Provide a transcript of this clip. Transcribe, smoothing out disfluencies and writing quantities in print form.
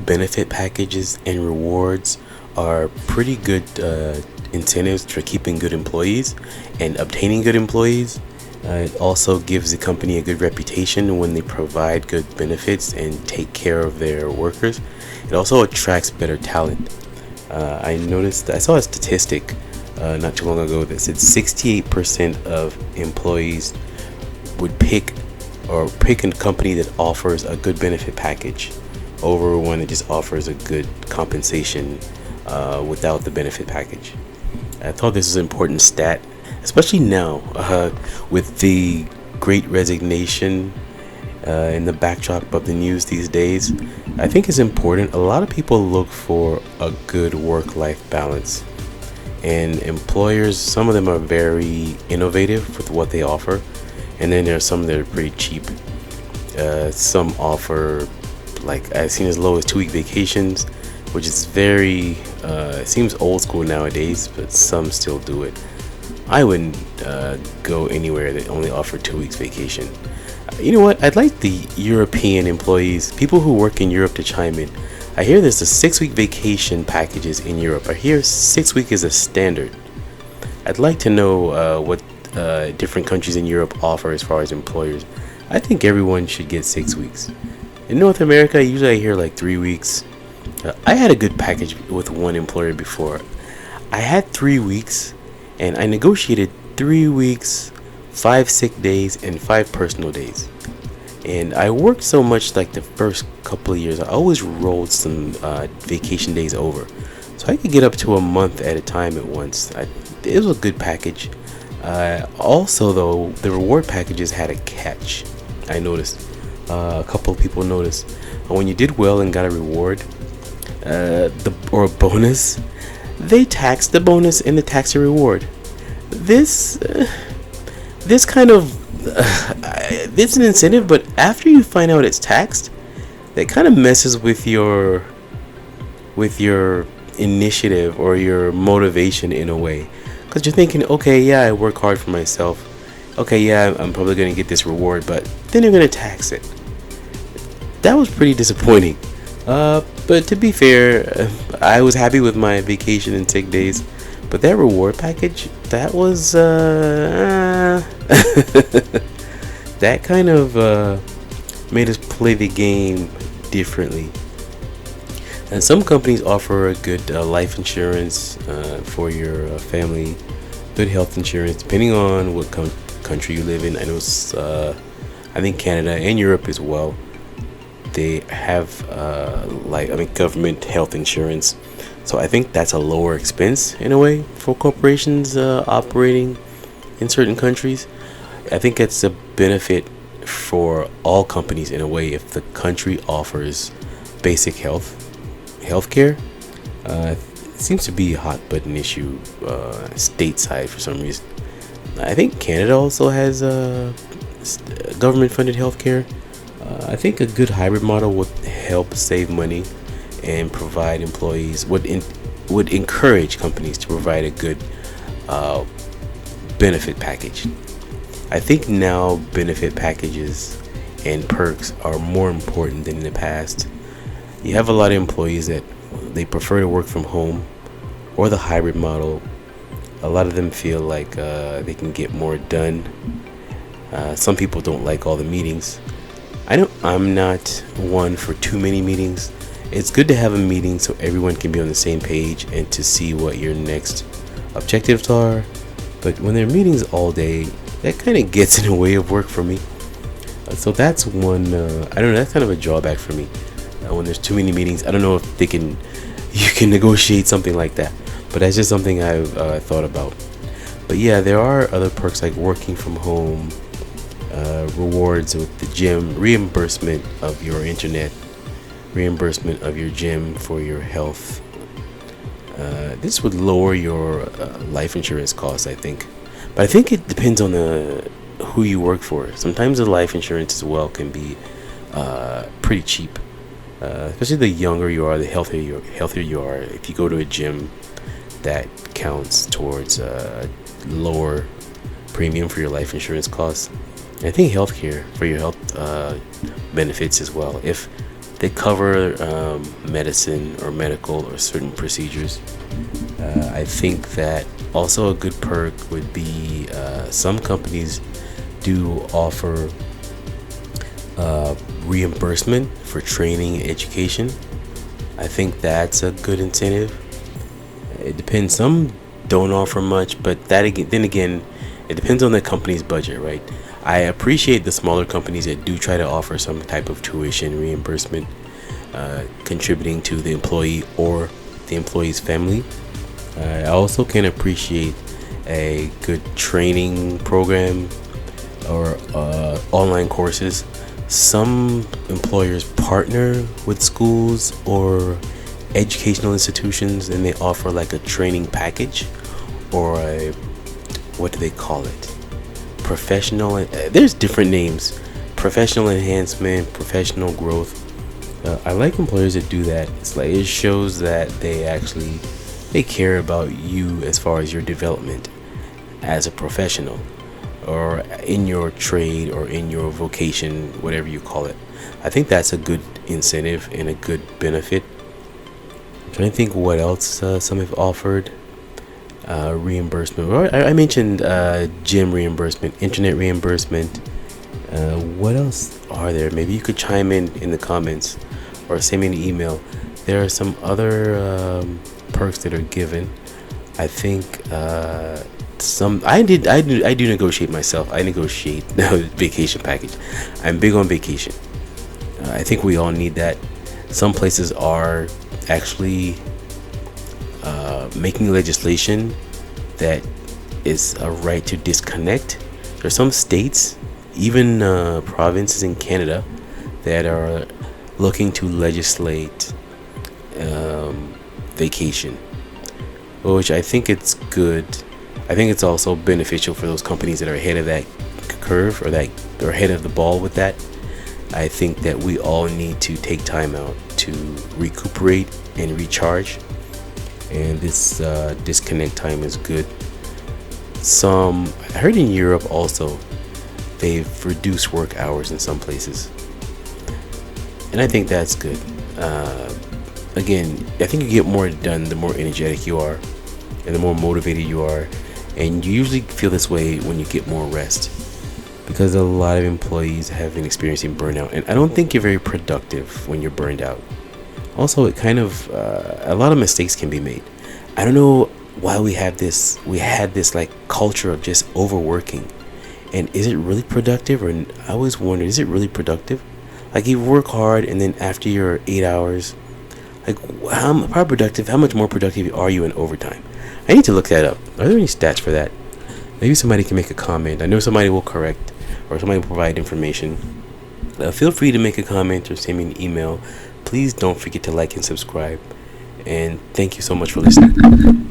benefit packages and rewards are pretty good incentives for keeping good employees and obtaining good employees. It also gives the company a good reputation when they provide good benefits and take care of their workers. It also attracts better talent. I saw a statistic not too long ago that said 68% of employees would pick a company that offers a good benefit package over one that just offers a good compensation without the benefit package. I thought this was an important stat, especially now with the great resignation in the backdrop of the news these days. I think it's important. A lot of people look for a good work-life balance, and employers, some of them are very innovative with what they offer, and then there are some that are pretty cheap. Some offer, like I've seen, as low as 2-week vacations, which is very it seems old school nowadays, but some still do it. I wouldn't go anywhere that only offered 2 weeks vacation. You know what? I'd like the European employees, people who work in Europe, to chime in. I hear there's a 6-week vacation packages in Europe. I hear 6 week is a standard. I'd like to know what different countries in Europe offer as far as employers. I think everyone should get 6 weeks. In North America, usually I hear like 3 weeks. I had a good package with one employer before. I had 3 weeks, and I negotiated 3 weeks, 5 sick days, and 5 personal days. And I worked so much, like the first couple of years, I always rolled some vacation days over, so I could get up to a month at a time at once. It was a good package. Also, though, the reward packages had a catch. I noticed. A couple of people noticed. When you did well and got a reward, or a bonus, they taxed the bonus and the tax the reward. This kind of it's an incentive, but after you find out it's taxed, that kind of messes with your initiative or your motivation in a way, because you're thinking, okay, yeah, I work hard for myself. Okay, yeah, I'm probably gonna get this reward, but then they're gonna tax it. That was pretty disappointing. But to be fair, I was happy with my vacation and sick days. But that reward package, that was that kind of made us play the game differently. And some companies offer a good life insurance for your family, good health insurance, depending on what country you live in. I know I think Canada and Europe as well, they have government health insurance. So I think that's a lower expense in a way for corporations operating in certain countries. I think it's a benefit for all companies in a way if the country offers basic healthcare. It seems to be a hot button issue stateside for some reason. I think Canada also has government funded healthcare. I think a good hybrid model would help save money and provide employees, would encourage companies to provide a good benefit package. I think now benefit packages and perks are more important than in the past. You have a lot of employees that they prefer to work from home or the hybrid model. A lot of them feel like they can get more done. Some people don't like all the meetings. I'm not one for too many meetings. It's good to have a meeting so everyone can be on the same page and to see what your next objectives are. But when there are meetings all day, that kind of gets in the way of work for me. So that's one, I don't know, that's kind of a drawback for me. When there's too many meetings, I don't know if you can negotiate something like that. But that's just something I've thought about. But yeah, there are other perks like working from home, rewards with the gym, reimbursement of your internet, reimbursement of your gym for your health. This would lower your life insurance costs, I think. But I think it depends on who you work for. Sometimes the life insurance as well can be pretty cheap. Especially the younger you are, the healthier you are. If you go to a gym, that counts towards lower premium for your life insurance costs. And I think healthcare for your health benefits as well. If they cover medicine or medical or certain procedures. I think that also a good perk would be some companies do offer reimbursement for training and education. I think that's a good incentive. It depends. Some don't offer much, but then again, it depends on the company's budget, right? I appreciate the smaller companies that do try to offer some type of tuition reimbursement, contributing to the employee or the employee's family. I also can appreciate a good training program or online courses. Some employers partner with schools or educational institutions and they offer like a training package or a, what do they call it? Professional, there's different names. Professional enhancement, professional growth. I like employers that do that. It's like it shows that they care about you as far as your development as a professional or in your trade or in your vocation, whatever you call it. I think that's a good incentive and a good benefit. I'm trying to think what else some have offered. Reimbursement. I mentioned gym reimbursement, internet reimbursement. What else are there? Maybe you could chime in the comments or send me an email. There are some other perks that are given. I think I do negotiate myself. I negotiate vacation package. I'm big on vacation. I think we all need that. Some places are actually making legislation that is a right to disconnect. There are some states, even provinces in Canada, that are looking to legislate vacation, which I think it's good. I think it's also beneficial for those companies that are ahead of that curve or that are ahead of the ball with that. I think that we all need to take time out to recuperate and recharge, and this disconnect time is good. I heard in Europe also they've reduced work hours in some places, and I think that's good. Again, I think you get more done the more energetic you are and the more motivated you are, and you usually feel this way when you get more rest, because a lot of employees have been experiencing burnout, and I don't think you're very productive when you're burned out. Also, it kind of a lot of mistakes can be made. I don't know why we had this like culture of just overworking, and is it really productive? Or I always wondered, is it really productive? Like you work hard and then after your 8 hours, like how much more productive are you in overtime? I need to look that up. Are there any stats for that? Maybe somebody can make a comment. I know somebody will correct or somebody will provide information. Feel free to make a comment or send me an email. Please don't forget to like and subscribe. And thank you so much for listening.